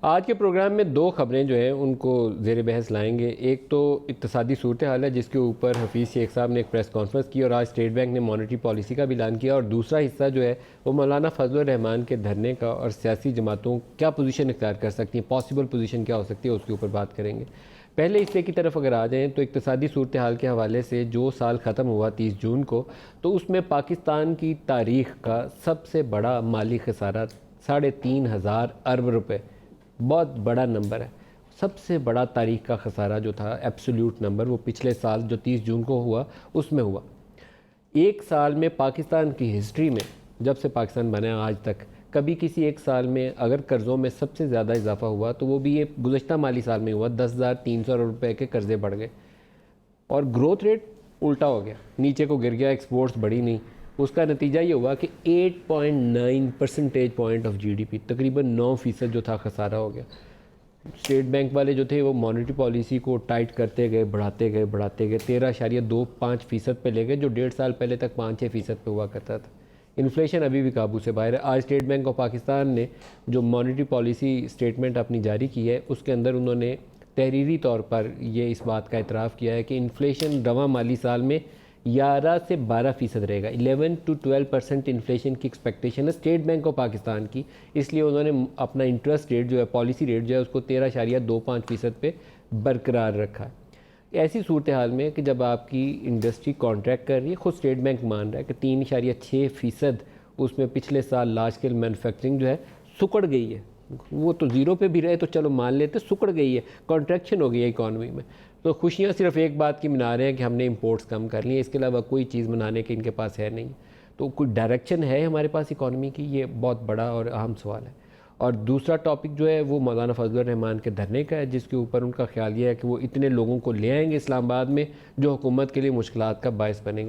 आज के प्रोग्राम में दो खबरें जो हैं उनको ज़ेर बहस लाएंगे। एक तो इक्तिसादी सूरत हाल है जिसके ऊपर हफीज़ शेख साहब ने एक प्रेस कॉन्फ्रेंस की और आज स्टेट बैंक ने मॉनेटरी पॉलिसी का भी ऐलान किया। और दूसरा हिस्सा जो है वो मौलाना फजल रहमान के धरने का और सियासी जमातों क्या पोजीशन इख्तियार कर सकती हैं, पॉसिबल पोजीशन क्या हो सकती है, उसके ऊपर बात करेंगे। पहले हिस्से की तरफ अगर आ जाएँ तो इक्तिसादी सूरत हाल के हवाले से जो साल ख़त्म हुआ 30 जून को, तो उसमें पाकिस्तान की तारीख़ का सबसे बड़ा माली खसारा 3,500 अरब रुपये, बहुत बड़ा नंबर है। सबसे बड़ा तारीख का खसारा जो था एब्सोल्यूट नंबर, वो पिछले साल जो 30 जून को हुआ उसमें हुआ। एक साल में पाकिस्तान की हिस्ट्री में, जब से पाकिस्तान बना आज तक, कभी किसी एक साल में अगर कर्ज़ों में सबसे ज़्यादा इजाफा हुआ तो वो भी ये गुज़श्ता माली साल में हुआ। 10,300 रुपये के कर्ज़े बढ़ गए और ग्रोथ रेट उल्टा हो गया, नीचे को गिर गया, एक्सपोर्ट्स बढ़ी नहीं। उसका नतीजा ये हुआ कि 8.9 परसेंटेज पॉइंट ऑफ जीडीपी, तकरीबन 9% जो था खसारा हो गया। स्टेट बैंक वाले जो थे वो मॉनेटरी पॉलिसी को टाइट करते गए, बढ़ाते गए 13.25% पे ले गए, जो 1.5 साल पहले तक 5-6% पे हुआ करता था। इन्फ्लेशन अभी भी काबू से बाहर है। आज स्टेट बैंक ऑफ पाकिस्तान ने जो मॉनेटरी पॉलिसी स्टेटमेंट अपनी जारी की है उसके अंदर उन्होंने तहरीरी तौर पर ये इस बात का इतराफ़ किया है कि इन्फ्लेशन रवां माली साल में 11 से 12% रहेगा। 11 to 12% इन्फ्लेशन की एक्सपेक्टेशन है स्टेट बैंक ऑफ पाकिस्तान की। इसलिए उन्होंने अपना इंटरेस्ट रेट जो है, पॉलिसी रेट जो है, उसको 13.25% पे बरकरार रखा है। ऐसी सूरत हाल में कि जब आपकी इंडस्ट्री कॉन्ट्रैक्ट कर रही है, ख़ुद स्टेट बैंक मान रहा है कि 3.6% उसमें पिछले साल लार्ज स्केल मैन्युफैक्चरिंग जो है सुकड़ गई है। वो तो ज़ीरो पे भी रहे तो चलो मान लेते, सुकड़ गई है, कॉन्ट्रैक्शन हो गई है इकॉनमी में। तो खुशियाँ सिर्फ एक बात की मना रहे हैं कि हमने इंपोर्ट्स कम कर लिए, इसके अलावा कोई चीज़ मनाने के इनके पास है नहीं। तो कोई डायरेक्शन है हमारे पास इकॉनमी की, ये बहुत बड़ा और अहम सवाल है। और दूसरा टॉपिक जो है वो मौलाना फजल रहमान के धरने का है, जिसके ऊपर उनका ख्याल ये है कि वो इतने लोगों को ले आएंगे इस्लामाबाद में जो हुकूमत के लिए मुश्किलात का बायस बनेगा।